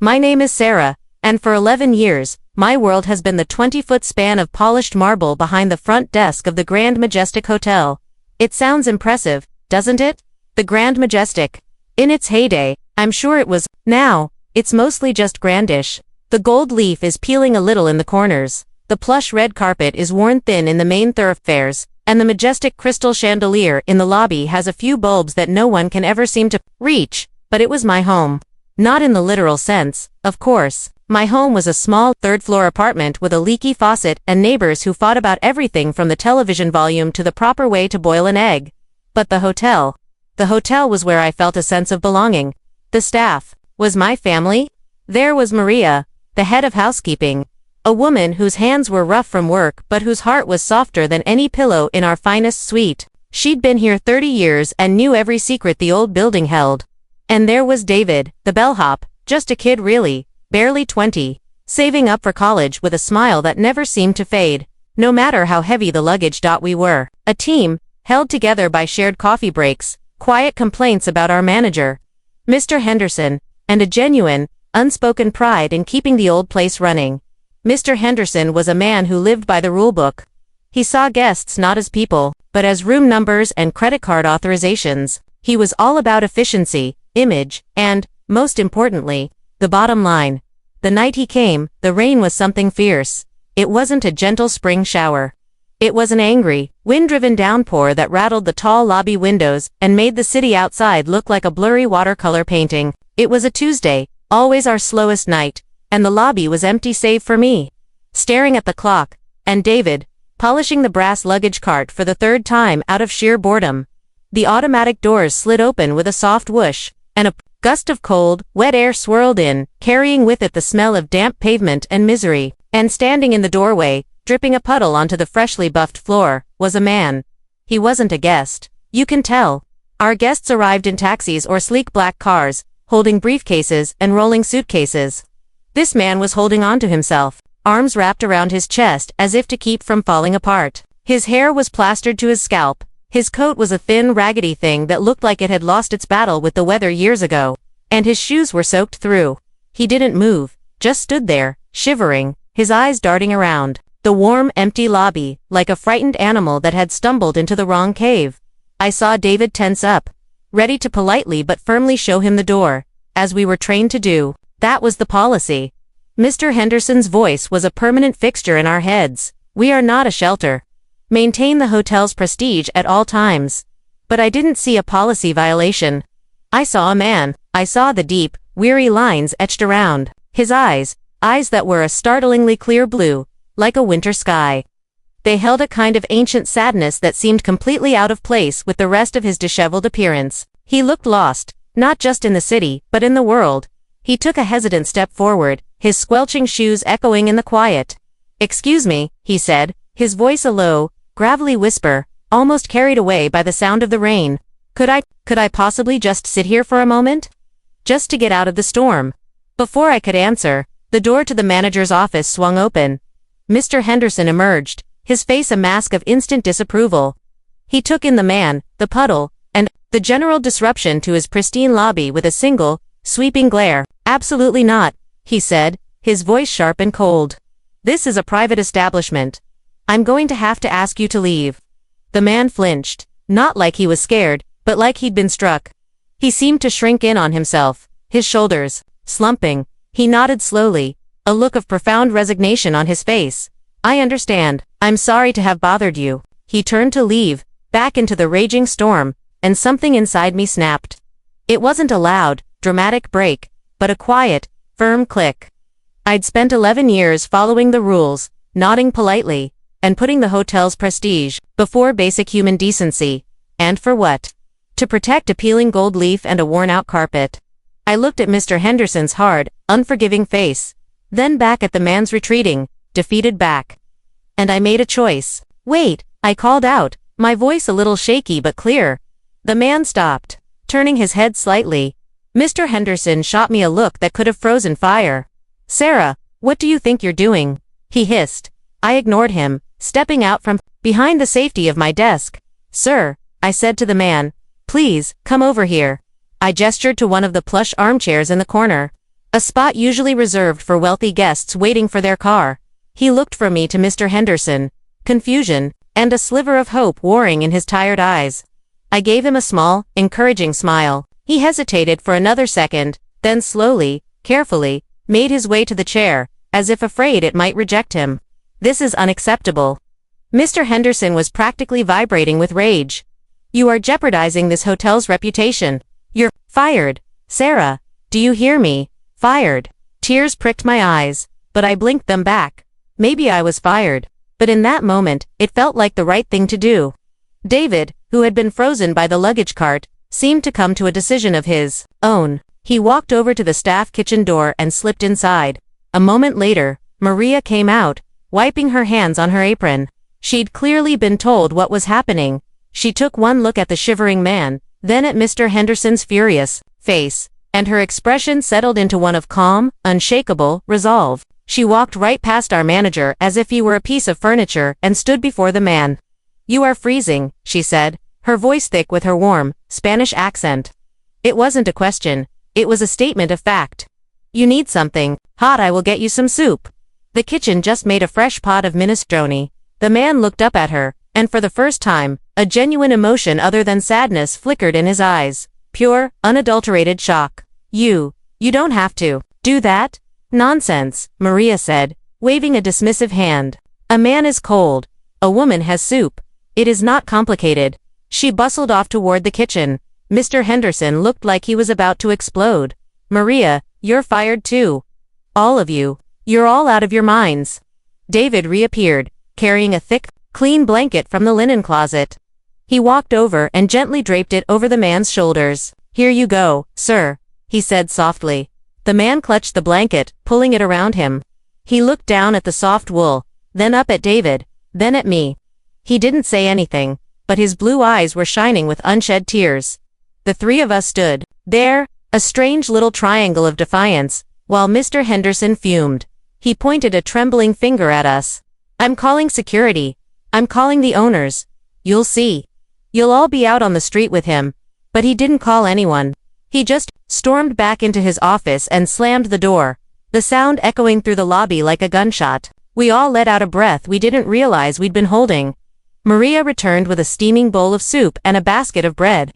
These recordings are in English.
My name is Sarah, and for 11 years, my world has been the 20-foot span of polished marble behind the front desk of the Grand Majestic Hotel. It sounds impressive, doesn't it? The Grand Majestic. In its heyday, I'm sure it was. Now, it's mostly just grandish. The gold leaf is peeling a little in the corners. The plush red carpet is worn thin in the main thoroughfares, and the majestic crystal chandelier in the lobby has a few bulbs that no one can ever seem to reach. But it was my home. Not in the literal sense, of course. My home was a small, third-floor apartment with a leaky faucet and neighbors who fought about everything from the television volume to the proper way to boil an egg. But the hotel was where I felt a sense of belonging. The staff was my family. There was Maria, the head of housekeeping, a woman whose hands were rough from work but whose heart was softer than any pillow in our finest suite. She'd been here 30 years and knew every secret the old building held. And there was David, the bellhop, just a kid really, barely 20, saving up for college with a smile that never seemed to fade, no matter how heavy the luggage. We were a team, held together by shared coffee breaks, quiet complaints about our manager, Mr. Henderson, and a genuine, unspoken pride in keeping the old place running. Mr. Henderson was a man who lived by the rulebook. He saw guests not as people, but as room numbers and credit card authorizations. He was all about efficiency, image, and, most importantly, the bottom line. The night he came, the rain was something fierce. It wasn't a gentle spring shower. It was an angry, wind-driven downpour that rattled the tall lobby windows and made the city outside look like a blurry watercolor painting. It was a Tuesday, always our slowest night, and the lobby was empty save for me, staring at the clock, and David, polishing the brass luggage cart for the third time out of sheer boredom. The automatic doors slid open with a soft whoosh, and a gust of cold, wet air swirled in, carrying with it the smell of damp pavement and misery. And standing in the doorway, dripping a puddle onto the freshly buffed floor, was a man. He wasn't a guest. You can tell. Our guests arrived in taxis or sleek black cars, holding briefcases and rolling suitcases. This man was holding on to himself, arms wrapped around his chest as if to keep from falling apart. His hair was plastered to his scalp. His coat was a thin, raggedy thing that looked like it had lost its battle with the weather years ago. And his shoes were soaked through. He didn't move, just stood there, shivering, his eyes darting around the warm, empty lobby, like a frightened animal that had stumbled into the wrong cave. I saw David tense up, ready to politely but firmly show him the door, as we were trained to do. That was the policy. Mr. Henderson's voice was a permanent fixture in our heads. We are not a shelter. Maintain the hotel's prestige at all times. But I didn't see a policy violation. I saw a man. I saw the deep, weary lines etched around his eyes that were a startlingly clear blue, like a winter sky. They held a kind of ancient sadness that seemed completely out of place with the rest of his disheveled appearance. He looked lost, not just in the city, but in the world. He took a hesitant step forward, his squelching shoes echoing in the quiet. "Excuse me," he said, his voice a low, gravelly whisper, almost carried away by the sound of the rain. Could I possibly just sit here for a moment? Just to get out of the storm?" Before I could answer, the door to the manager's office swung open. Mr. Henderson emerged, his face a mask of instant disapproval. He took in the man, the puddle, and the general disruption to his pristine lobby with a single, sweeping glare. "Absolutely not," he said, his voice sharp and cold. "This is a private establishment. I'm going to have to ask you to leave." The man flinched, not like he was scared, but like he'd been struck. He seemed to shrink in on himself, his shoulders slumping. He nodded slowly, a look of profound resignation on his face. "I understand. I'm sorry to have bothered you." He turned to leave, back into the raging storm, and something inside me snapped. It wasn't a loud, dramatic break, but a quiet, firm click. I'd spent 11 years following the rules, nodding politely, and putting the hotel's prestige before basic human decency. And for what? To protect a peeling gold leaf and a worn-out carpet. I looked at Mr. Henderson's hard, unforgiving face, then back at the man's retreating, defeated back. And I made a choice. "Wait," I called out, my voice a little shaky but clear. The man stopped, turning his head slightly. Mr. Henderson shot me a look that could have frozen fire. "Sarah, what do you think you're doing?" he hissed. I ignored him, stepping out from behind the safety of my desk. "Sir," I said to the man, "please, come over here." I gestured to one of the plush armchairs in the corner. a spot usually reserved for wealthy guests waiting for their car. He looked from me to Mr. Henderson, confusion, and a sliver of hope warring in his tired eyes. I gave him a small, encouraging smile. He hesitated for another second, then slowly, carefully, made his way to the chair, as if afraid it might reject him. This is unacceptable. Mr. Henderson was practically vibrating with rage. You are jeopardizing this hotel's reputation. You're fired. Sarah, do you hear me? Fired. Tears pricked my eyes, but I blinked them back. Maybe I was fired, but in that moment, it felt like the right thing to do. David, who had been frozen by the luggage cart, seemed to come to a decision of his own. He walked over to the staff kitchen door and slipped inside. A moment later, Maria came out, wiping her hands on her apron. She'd clearly been told what was happening. She took one look at the shivering man, then at Mr. Henderson's furious face, and her expression settled into one of calm, unshakable resolve. She walked right past our manager as if he were a piece of furniture and stood before the man. You are freezing, she said, her voice thick with her warm, Spanish accent. It wasn't a question, it was a statement of fact. You need something hot, I will get you some soup. The kitchen just made a fresh pot of minestrone. The man looked up at her, and for the first time, a genuine emotion other than sadness flickered in his eyes. Pure, unadulterated shock. You don't have to do that? Nonsense, Maria said, waving a dismissive hand. A man is cold. A woman has soup. It is not complicated. She bustled off toward the kitchen. Mr. Henderson looked like he was about to explode. Maria, you're fired too. All of you. You're all out of your minds. David reappeared, carrying a thick, clean blanket from the linen closet. He walked over and gently draped it over the man's shoulders. Here you go, sir, he said softly. The man clutched the blanket, pulling it around him. He looked down at the soft wool, then up at David, then at me. He didn't say anything, but his blue eyes were shining with unshed tears. The three of us stood there, a strange little triangle of defiance, while Mr. Henderson fumed. He pointed a trembling finger at us. I'm calling security. I'm calling the owners. You'll see. You'll all be out on the street with him. But he didn't call anyone. He just stormed back into his office and slammed the door, the sound echoing through the lobby like a gunshot. We all let out a breath we didn't realize we'd been holding. Maria returned with a steaming bowl of soup and a basket of bread.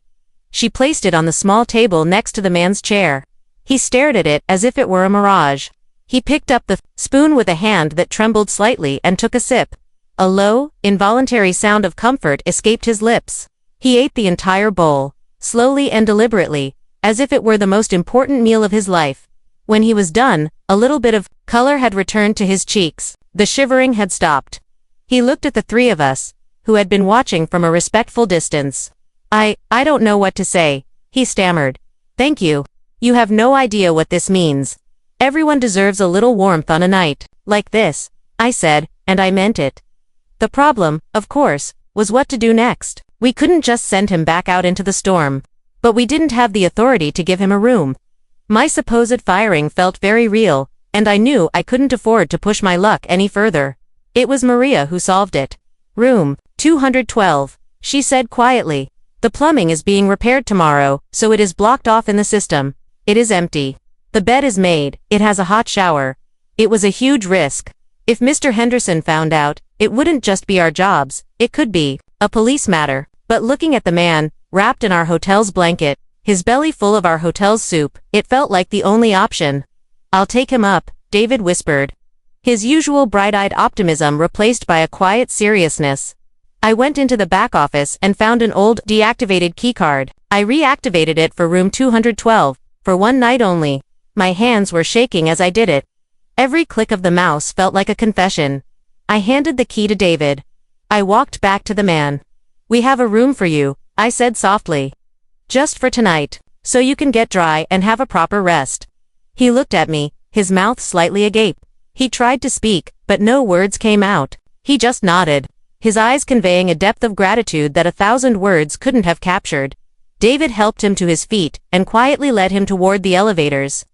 She placed it on the small table next to the man's chair. He stared at it as if it were a mirage. He picked up the spoon with a hand that trembled slightly and took a sip. A low, involuntary sound of comfort escaped his lips. He ate the entire bowl, slowly and deliberately, as if it were the most important meal of his life. When he was done, a little bit of color had returned to his cheeks. The shivering had stopped. He looked at the three of us, who had been watching from a respectful distance. I don't know what to say, he stammered. Thank you. You have no idea what this means. Everyone deserves a little warmth on a night like this, I said, and I meant it. The problem, of course, was what to do next. We couldn't just send him back out into the storm. But we didn't have the authority to give him a room. My supposed firing felt very real, and I knew I couldn't afford to push my luck any further. It was Maria who solved it. Room 212, she said quietly. The plumbing is being repaired tomorrow, so it is blocked off in the system. It is empty. The bed is made, it has a hot shower. It was a huge risk. If Mr. Henderson found out, it wouldn't just be our jobs, it could be a police matter. But looking at the man, wrapped in our hotel's blanket, his belly full of our hotel's soup, it felt like the only option. I'll take him up, David whispered. His usual bright-eyed optimism replaced by a quiet seriousness. I went into the back office and found an old, deactivated keycard. I reactivated it for room 212, for one night only. My hands were shaking as I did it. Every click of the mouse felt like a confession. I handed the key to David. I walked back to the man. We have a room for you, I said softly. Just for tonight, so you can get dry and have a proper rest. He looked at me, his mouth slightly agape. He tried to speak, but no words came out. He just nodded, his eyes conveying a depth of gratitude that 1,000 words couldn't have captured. David helped him to his feet and quietly led him toward the elevators.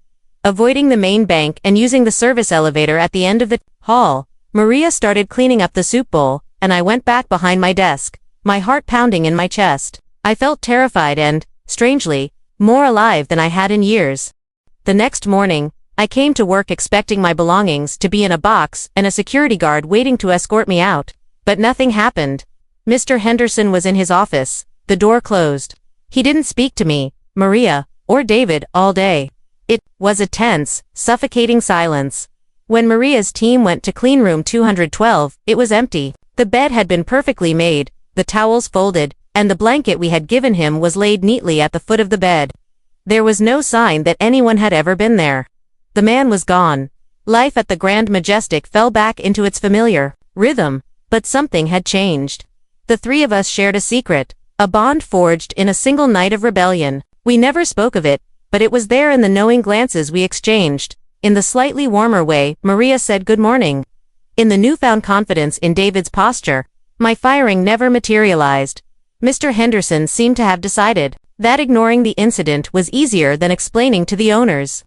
Avoiding the main bank and using the service elevator at the end of the hall, Maria started cleaning up the soup bowl, and I went back behind my desk, my heart pounding in my chest. I felt terrified and, strangely, more alive than I had in years. The next morning, I came to work expecting my belongings to be in a box and a security guard waiting to escort me out. But nothing happened. Mr. Henderson was in his office, the door closed. He didn't speak to me, Maria, or David all day. It was a tense, suffocating silence. When Maria's team went to clean room 212, it was empty. The bed had been perfectly made, the towels folded, and the blanket we had given him was laid neatly at the foot of the bed. There was no sign that anyone had ever been there. The man was gone. Life at the Grand Majestic fell back into its familiar rhythm, but something had changed. The three of us shared a secret, a bond forged in a single night of rebellion. We never spoke of it, but it was there in the knowing glances we exchanged. In the slightly warmer way, Maria said good morning. In the newfound confidence in David's posture, my firing never materialized. Mr. Henderson seemed to have decided that ignoring the incident was easier than explaining to the owners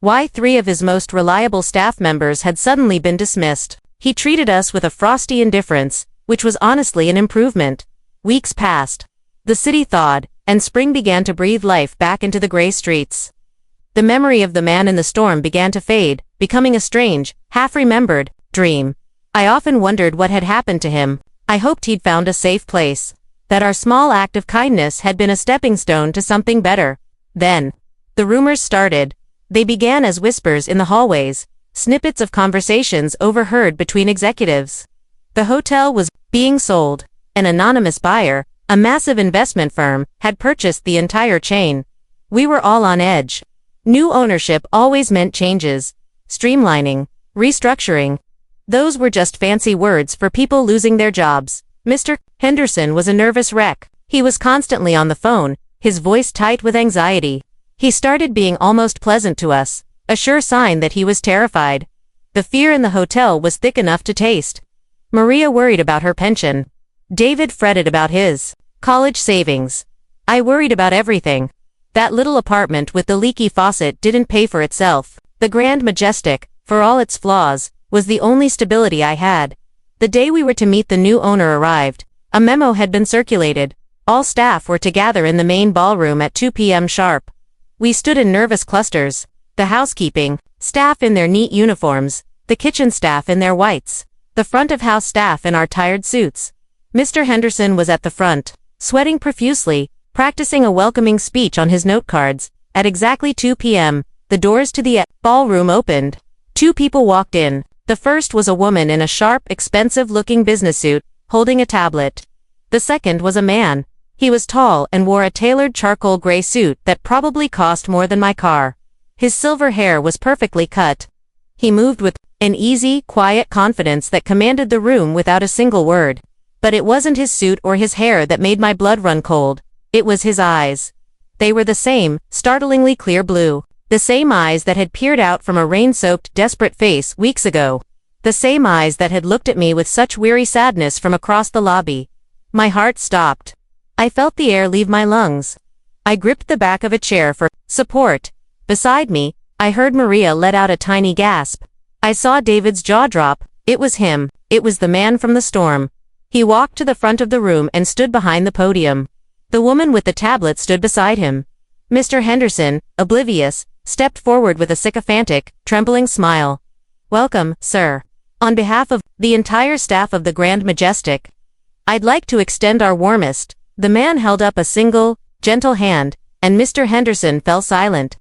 why three of his most reliable staff members had suddenly been dismissed. He treated us with a frosty indifference, which was honestly an improvement. Weeks passed. The city thawed, and spring began to breathe life back into the gray streets. The memory of the man in the storm began to fade, becoming a strange, half-remembered dream. I often wondered what had happened to him. I hoped he'd found a safe place, that our small act of kindness had been a stepping stone to something better. Then, the rumors started. They began as whispers in the hallways, snippets of conversations overheard between executives. The hotel was being sold. An anonymous buyer, a massive investment firm, had purchased the entire chain. We were all on edge. New ownership always meant changes, streamlining, restructuring. Those were just fancy words for people losing their jobs. Mr. Henderson was a nervous wreck. He was constantly on the phone, his voice tight with anxiety. He started being almost pleasant to us, a sure sign that he was terrified. The fear in the hotel was thick enough to taste. Maria worried about her pension. David fretted about his college savings. I worried about everything. That little apartment with the leaky faucet didn't pay for itself. The Grand Majestic, for all its flaws, was the only stability I had. The day we were to meet the new owner arrived. A memo had been circulated. All staff were to gather in the main ballroom at 2 p.m. sharp. We stood in nervous clusters. The housekeeping staff in their neat uniforms, the kitchen staff in their whites, the front of house staff in our tired suits. Mr. Henderson was at the front, sweating profusely, practicing a welcoming speech on his note cards. At exactly 2 p.m., the doors to the ballroom opened. Two people walked in. The first was a woman in a sharp, expensive-looking business suit, holding a tablet. The second was a man. He was tall and wore a tailored charcoal gray suit that probably cost more than my car. His silver hair was perfectly cut. He moved with an easy, quiet confidence that commanded the room without a single word. But it wasn't his suit or his hair that made my blood run cold. It was his eyes. They were the same, startlingly clear blue. The same eyes that had peered out from a rain-soaked, desperate face weeks ago. The same eyes that had looked at me with such weary sadness from across the lobby. My heart stopped. I felt the air leave my lungs. I gripped the back of a chair for support. Beside me, I heard Maria let out a tiny gasp. I saw David's jaw drop. It was him. It was the man from the storm. He walked to the front of the room and stood behind the podium. The woman with the tablet stood beside him. Mr. Henderson, oblivious, stepped forward with a sycophantic, trembling smile. "Welcome, sir. On behalf of the entire staff of the Grand Majestic, I'd like to extend our warmest." The man held up a single, gentle hand, and Mr. Henderson fell silent.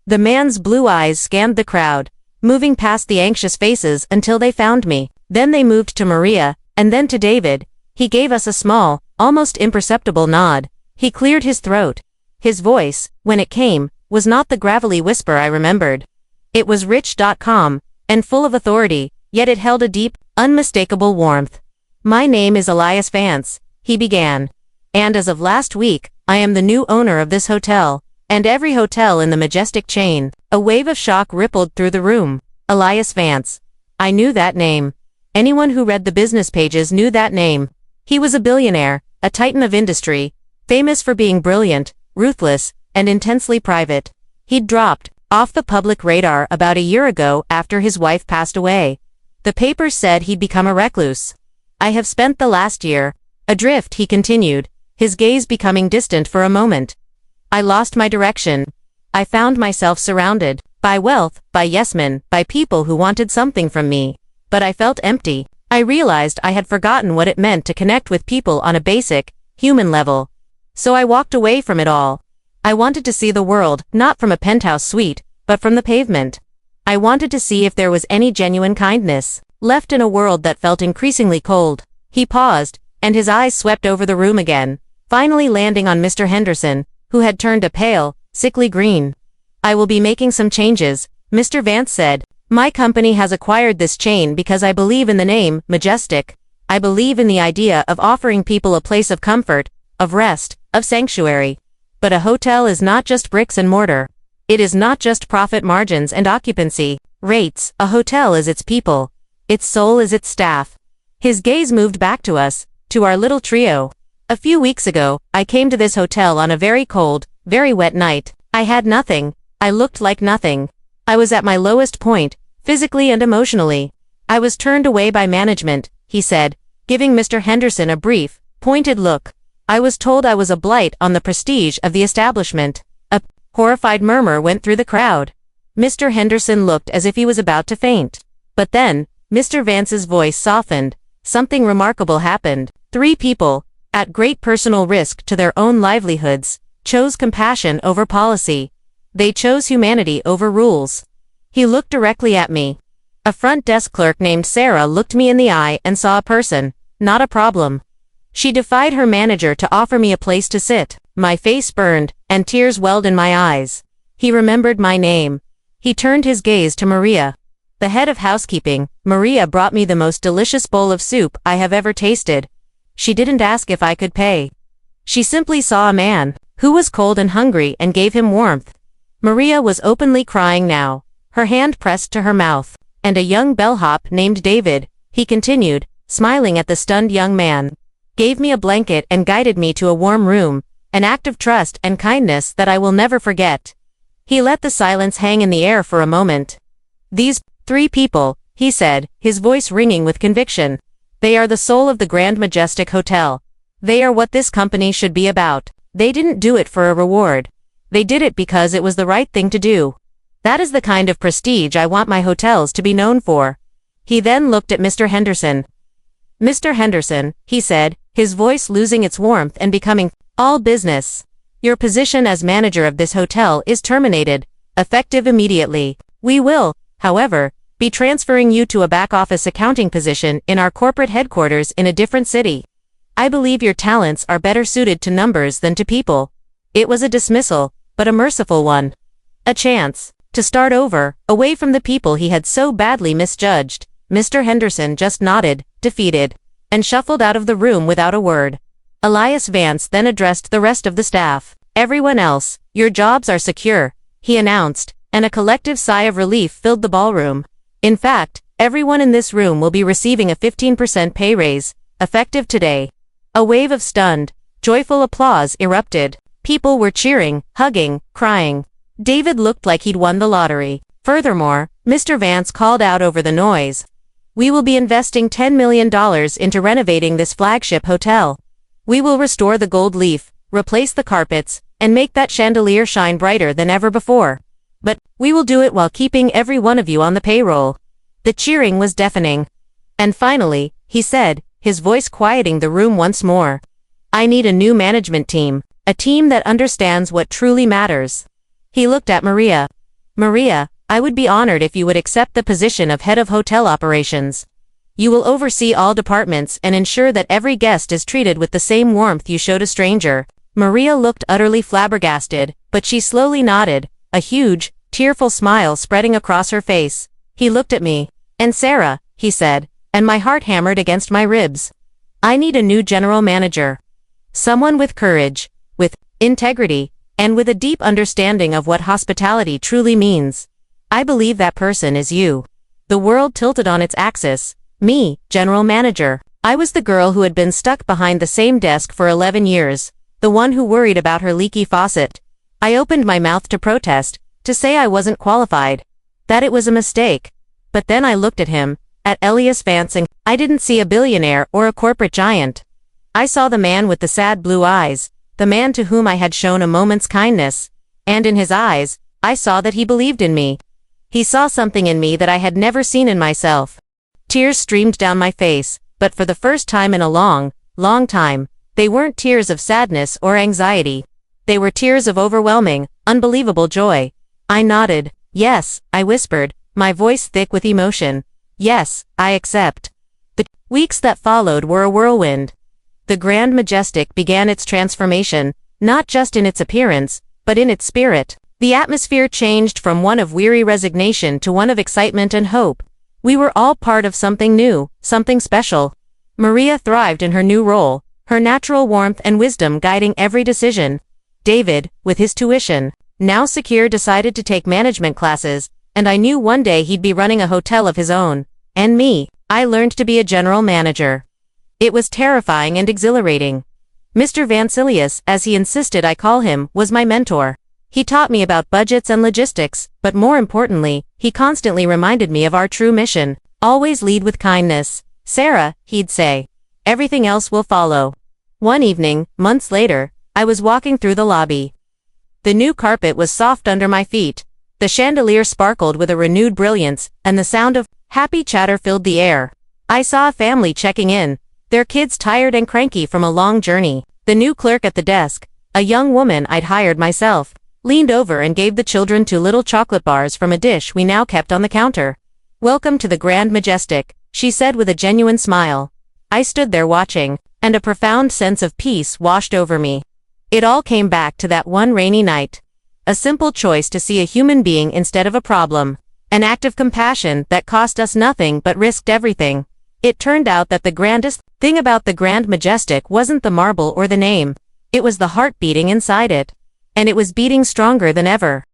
The man's blue eyes scanned the crowd, moving past the anxious faces until they found me. Then they moved to Maria, and then to David. He gave us a small, almost imperceptible nod. He cleared his throat. His voice, when it came, was not the gravelly whisper I remembered. It was rich, calm, and full of authority, yet it held a deep, unmistakable warmth. "My name is Elias Vance," he began. "And as of last week, I am the new owner of this hotel, and every hotel in the Majestic chain." A wave of shock rippled through the room. Elias Vance. I knew that name. Anyone who read the business pages knew that name. He was a billionaire, a titan of industry, famous for being brilliant, ruthless, and intensely private. He'd dropped off the public radar about a year ago after his wife passed away. The papers said he'd become a recluse. "I have spent the last year adrift," he continued, his gaze becoming distant for a moment. "I lost my direction. I found myself surrounded By wealth, by yes-men, by people who wanted something from me. But I felt empty. I realized I had forgotten what it meant to connect with people on a basic, human level. So I walked away from it all. I wanted to see the world, not from a penthouse suite, but from the pavement. I wanted to see if there was any genuine kindness left in a world that felt increasingly cold. He paused, and his eyes swept over the room again, finally landing on Mr. Henderson, who had turned a pale, sickly green. I will be making some changes, Mr. Vance said. My company has acquired this chain because I believe in the name, Majestic. I believe in the idea of offering people a place of comfort, of rest, of sanctuary. But a hotel is not just bricks and mortar. It is not just profit margins and occupancy rates. A hotel is its people. Its soul is its staff. His gaze moved back to us, to our little trio. A few weeks ago, I came to this hotel on a very cold, very wet night. I had nothing. I looked like nothing. I was at my lowest point, physically and emotionally. I was turned away by management, he said, giving Mr. Henderson a brief, pointed look. I was told I was a blight on the prestige of the establishment. A horrified murmur went through the crowd. Mr. Henderson looked as if he was about to faint. But then, Mr. Vance's voice softened. Something remarkable happened. 3 people, at great personal risk to their own livelihoods, chose compassion over policy. They chose humanity over rules. He looked directly at me. A front desk clerk named Sarah looked me in the eye and saw a person, not a problem. She defied her manager to offer me a place to sit. My face burned, and tears welled in my eyes. He remembered my name. He turned his gaze to Maria. The head of housekeeping. Maria brought me the most delicious bowl of soup I have ever tasted. She didn't ask if I could pay. She simply saw a man, who was cold and hungry, and gave him warmth. Maria was openly crying now, her hand pressed to her mouth. And a young bellhop named David, he continued, smiling at the stunned young man, gave me a blanket and guided me to a warm room, an act of trust and kindness that I will never forget. He let the silence hang in the air for a moment. These 3 people, he said, his voice ringing with conviction. They are the soul of the Grand Majestic Hotel. They are what this company should be about. They didn't do it for a reward. They did it because it was the right thing to do. That is the kind of prestige I want my hotels to be known for. He then looked at Mr. Henderson. Mr. Henderson, he said, his voice losing its warmth and becoming all business. Your position as manager of this hotel is terminated, effective immediately. We will, however, be transferring you to a back-office accounting position in our corporate headquarters in a different city. I believe your talents are better suited to numbers than to people. It was a dismissal, but a merciful one. A chance to start over, away from the people he had so badly misjudged. Mr. Henderson just nodded, defeated, and shuffled out of the room without a word. Elias Vance then addressed the rest of the staff. Everyone else, your jobs are secure, he announced, and a collective sigh of relief filled the ballroom. In fact, everyone in this room will be receiving a 15% pay raise, effective today. A wave of stunned, joyful applause erupted. People were cheering, hugging, crying. David looked like he'd won the lottery. Furthermore, Mr. Vance called out over the noise. We will be investing $10 million into renovating this flagship hotel. We will restore the gold leaf, replace the carpets, and make that chandelier shine brighter than ever before. But we will do it while keeping every one of you on the payroll. The cheering was deafening. And finally, he said, his voice quieting the room once more. I need a new management team, a team that understands what truly matters. He looked at Maria. Maria, I would be honored if you would accept the position of head of hotel operations. You will oversee all departments and ensure that every guest is treated with the same warmth you showed a stranger. Maria looked utterly flabbergasted, but she slowly nodded, a huge, tearful smile spreading across her face. He looked at me. And Sarah, he said, and my heart hammered against my ribs. I need a new general manager. Someone with courage, with integrity, and with a deep understanding of what hospitality truly means. I believe that person is you. The world tilted on its axis. Me, general manager. I was the girl who had been stuck behind the same desk for 11 years, the one who worried about her leaky faucet. I opened my mouth to protest, to say I wasn't qualified, that it was a mistake. But then I looked at him, at Elias Vance, and I didn't see a billionaire or a corporate giant. I saw the man with the sad blue eyes, the man to whom I had shown a moment's kindness, and in his eyes, I saw that he believed in me. He saw something in me that I had never seen in myself. Tears streamed down my face, but for the first time in a long, long time, they weren't tears of sadness or anxiety. They were tears of overwhelming, unbelievable joy. I nodded. Yes, I whispered, my voice thick with emotion. Yes, I accept. The weeks that followed were a whirlwind. The Grand Majestic began its transformation, not just in its appearance, but in its spirit. The atmosphere changed from one of weary resignation to one of excitement and hope. We were all part of something new, something special. Maria thrived in her new role, her natural warmth and wisdom guiding every decision. David, with his tuition now secure, decided to take management classes, and I knew one day he'd be running a hotel of his own. And me, I learned to be a general manager. It was terrifying and exhilarating. Mr. Vansilius, as he insisted I call him, was my mentor. He taught me about budgets and logistics, but more importantly, he constantly reminded me of our true mission. Always lead with kindness. Sarah, he'd say. Everything else will follow. One evening, months later, I was walking through the lobby. The new carpet was soft under my feet. The chandelier sparkled with a renewed brilliance, and the sound of happy chatter filled the air. I saw a family checking in, their kids tired and cranky from a long journey. The new clerk at the desk, a young woman I'd hired myself, leaned over and gave the children 2 little chocolate bars from a dish we now kept on the counter. "Welcome to the Grand Majestic," she said with a genuine smile. I stood there watching, and a profound sense of peace washed over me. It all came back to that one rainy night. A simple choice to see a human being instead of a problem. An act of compassion that cost us nothing but risked everything. It turned out that the grandest thing about the Grand Majestic wasn't the marble or the name. It was the heart beating inside it. And it was beating stronger than ever.